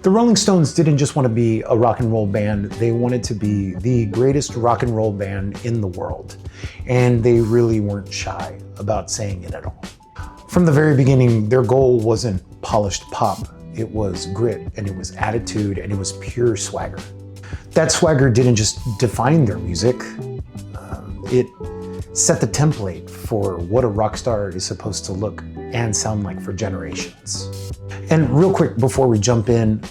The Rolling Stones didn't just want to be a rock and roll band, they wanted to be the greatest rock and roll band in the world. And they really weren't shy about saying it at all. From the very beginning, their goal wasn't polished pop. It was grit, and it was attitude, and it was pure swagger. That swagger didn't just define their music, it set the template for what a rock star is supposed to look and sound like for generations. And real quick before we jump in,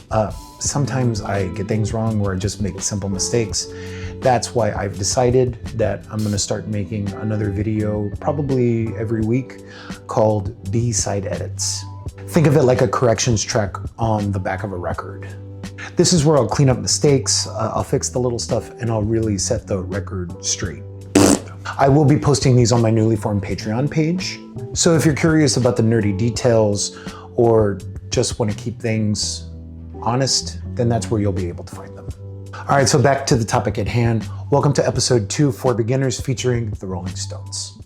sometimes I get things wrong or I just make simple mistakes. That's why I've decided that I'm gonna start making another video probably every week called B-side edits. Think of it like a corrections track on the back of a record. This is where I'll clean up mistakes, I'll fix the little stuff, and I'll really set the record straight. I will be posting these on my newly formed Patreon page. So if you're curious about the nerdy details or just want to keep things honest, then that's where you'll be able to find them. All right, so back to the topic at hand. Welcome to episode 2 for beginners featuring the Rolling Stones.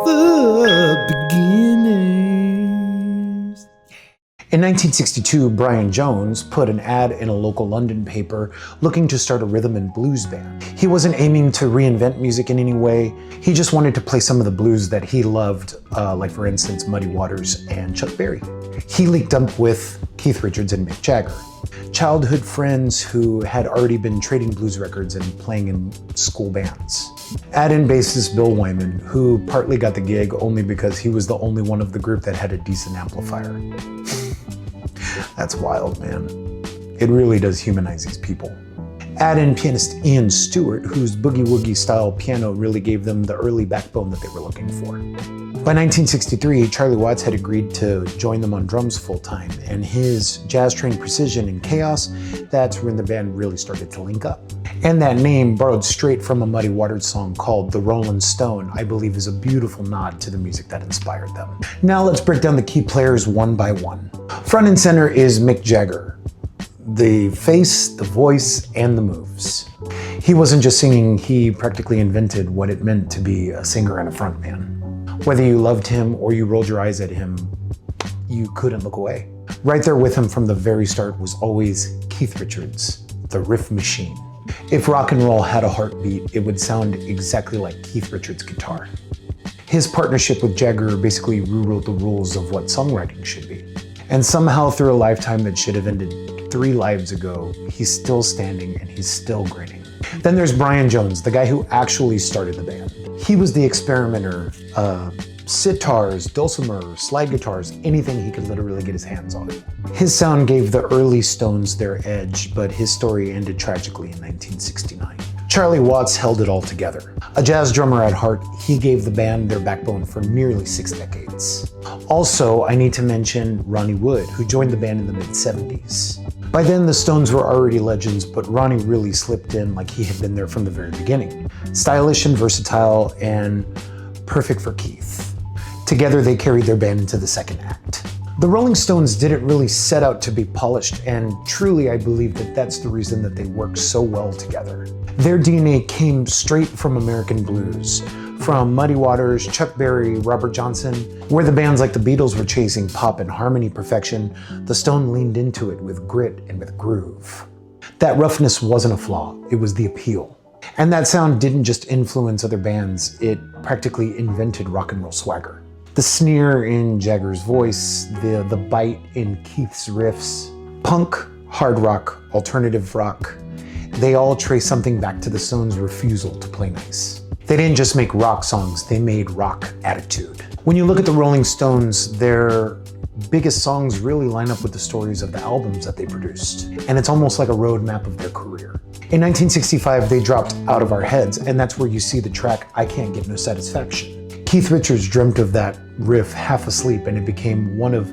The beginners. In 1962, Brian Jones put an ad in a local London paper looking to start a rhythm and blues band. He wasn't aiming to reinvent music in any way. He just wanted to play some of the blues that he loved, like for instance, Muddy Waters and Chuck Berry. He linked up with Keith Richards and Mick Jagger, childhood friends who had already been trading blues records and playing in school bands. Add in bassist Bill Wyman, who partly got the gig only because he was the only one of the group that had a decent amplifier. That's wild, man. It really does humanize these people. Add in pianist Ian Stewart, whose boogie-woogie style piano really gave them the early backbone that they were looking for. By 1963, Charlie Watts had agreed to join them on drums full-time, and his jazz-trained precision and chaos, that's when the band really started to link up. And that name, borrowed straight from a Muddy Waters song called The Rolling Stone, I believe is a beautiful nod to the music that inspired them. Now let's break down the key players one by one. Front and center is Mick Jagger. The face, the voice, and the moves. He wasn't just singing, he practically invented what it meant to be a singer and a frontman. Whether you loved him or you rolled your eyes at him, you couldn't look away. Right there with him from the very start was always Keith Richards, the riff machine. If rock and roll had a heartbeat, it would sound exactly like Keith Richards' guitar. His partnership with Jagger basically rewrote the rules of what songwriting should be. And somehow through a lifetime that should have ended 3 lives ago, he's still standing and he's still grinning. Then there's Brian Jones, the guy who actually started the band. He was the experimenter, sitars, dulcimer, slide guitars, anything he could literally get his hands on. His sound gave the early Stones their edge, but his story ended tragically in 1969. Charlie Watts held it all together. A jazz drummer at heart, he gave the band their backbone for nearly 6 decades. Also, I need to mention Ronnie Wood, who joined the band in the mid-70s. By then, the Stones were already legends, but Ronnie really slipped in like he had been there from the very beginning. Stylish and versatile and perfect for Keith. Together, they carried their band into the second act. The Rolling Stones didn't really set out to be polished, and truly I believe that that's the reason that they worked so well together. Their DNA came straight from American blues, from Muddy Waters, Chuck Berry, Robert Johnson. Where the bands like the Beatles were chasing pop and harmony perfection, the Stones leaned into it with grit and with groove. That roughness wasn't a flaw, it was the appeal. And that sound didn't just influence other bands, it practically invented rock and roll swagger. The sneer in Jagger's voice, the bite in Keith's riffs, punk, hard rock, alternative rock, they all trace something back to the Stones' refusal to play nice. They didn't just make rock songs, they made rock attitude. When you look at the Rolling Stones, their biggest songs really line up with the stories of the albums that they produced. And it's almost like a roadmap of their career. In 1965, they dropped Out of Our Heads, and that's where you see the track I Can't Get No Satisfaction. Keith Richards dreamt of that riff half asleep, and it became one of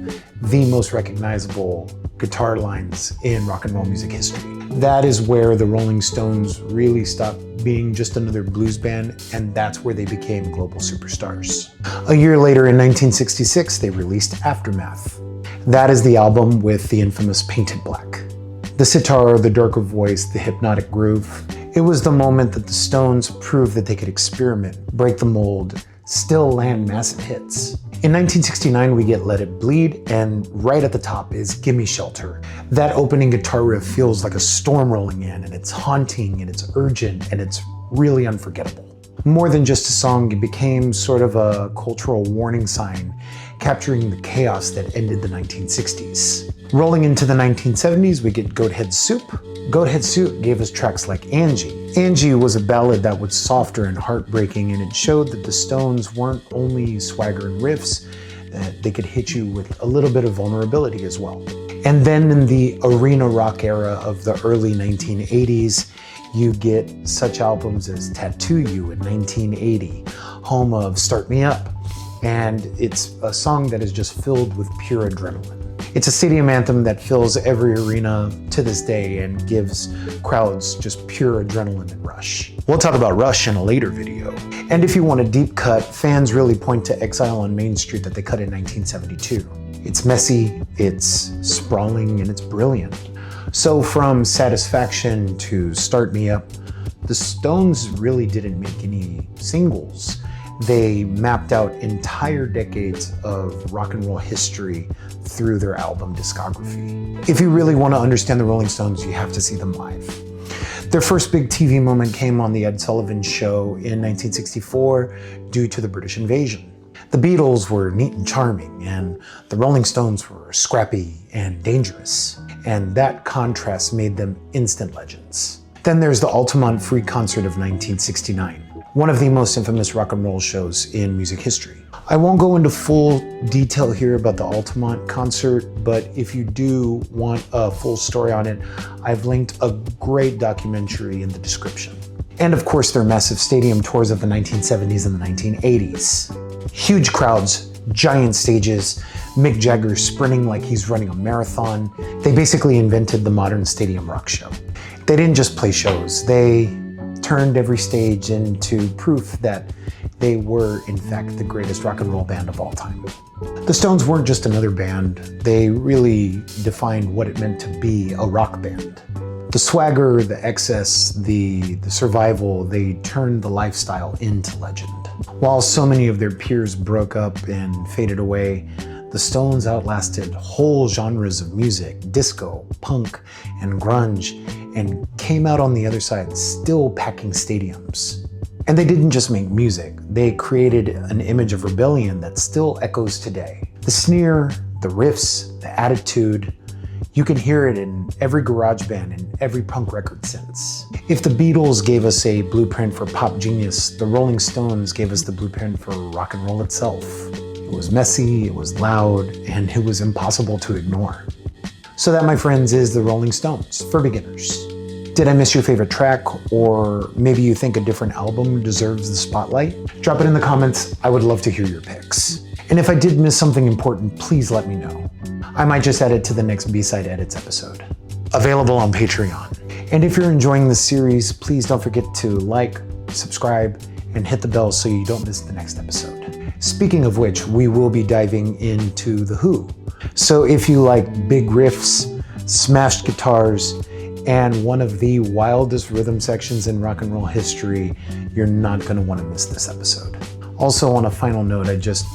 the most recognizable guitar lines in rock and roll music history. That is where the Rolling Stones really stopped being just another blues band, and that's where they became global superstars. A year later, in 1966, they released Aftermath. That is the album with the infamous Painted Black. The sitar, the darker voice, the hypnotic groove. It was the moment that the Stones proved that they could experiment, break the mold, still land massive hits. In 1969, we get Let It Bleed, and right at the top is Gimme Shelter. That opening guitar riff feels like a storm rolling in, and it's haunting, and it's urgent, and it's really unforgettable. More than just a song, it became sort of a cultural warning sign, capturing the chaos that ended the 1960s. Rolling into the 1970s, we get Goathead Soup. Goathead Soup gave us tracks like Angie. Angie was a ballad that was softer and heartbreaking, and it showed that the Stones weren't only swagger and riffs, that they could hit you with a little bit of vulnerability as well. And then in the arena rock era of the early 1980s, you get such albums as Tattoo You in 1980, home of Start Me Up, and it's a song that is just filled with pure adrenaline. It's a stadium anthem that fills every arena to this day and gives crowds just pure adrenaline and rush. We'll talk about Rush in a later video. And if you want a deep cut, fans really point to Exile on Main Street that they cut in 1972. It's messy, it's sprawling, and it's brilliant. So from Satisfaction to Start Me Up, the Stones really didn't make any singles. They mapped out entire decades of rock and roll history through their album discography. If you really want to understand the Rolling Stones, you have to see them live. Their first big TV moment came on The Ed Sullivan Show in 1964 due to the British invasion. The Beatles were neat and charming, and the Rolling Stones were scrappy and dangerous. And that contrast made them instant legends. Then there's the Altamont Free Concert of 1969. One of the most infamous rock and roll shows in music history. I won't go into full detail here about the Altamont concert, but if you do want a full story on it, I've linked a great documentary in the description. And of course, their massive stadium tours of the 1970s and the 1980s. Huge crowds, giant stages, Mick Jagger sprinting like he's running a marathon. They basically invented the modern stadium rock show. They didn't just play shows, they turned every stage into proof that they were, in fact, the greatest rock and roll band of all time. The Stones weren't just another band, they really defined what it meant to be a rock band. The swagger, the excess, the survival, they turned the lifestyle into legend. While so many of their peers broke up and faded away, the Stones outlasted whole genres of music, disco, punk, and grunge, and came out on the other side still packing stadiums. And they didn't just make music, they created an image of rebellion that still echoes today. The sneer, the riffs, the attitude, you can hear it in every garage band and every punk record since. If the Beatles gave us a blueprint for pop genius, the Rolling Stones gave us the blueprint for rock and roll itself. It was messy, it was loud, and it was impossible to ignore. So that, my friends, is the Rolling Stones for beginners. Did I miss your favorite track, or maybe you think a different album deserves the spotlight? Drop it in the comments, I would love to hear your picks. And if I did miss something important, please let me know. I might just add it to the next B-Side Edits episode. Available on Patreon. And if you're enjoying this series, please don't forget to like, subscribe, and hit the bell so you don't miss the next episode. Speaking of which, we will be diving into The Who. So if you like big riffs, smashed guitars, and one of the wildest rhythm sections in rock and roll history, you're not going to want to miss this episode. Also, on a final note, I just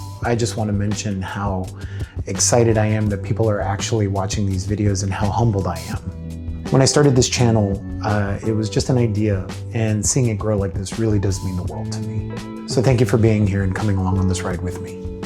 want to mention how excited I am that people are actually watching these videos and how humbled I am. When I started this channel, it was just an idea, and seeing it grow like this really does mean the world to me. So thank you for being here and coming along on this ride with me.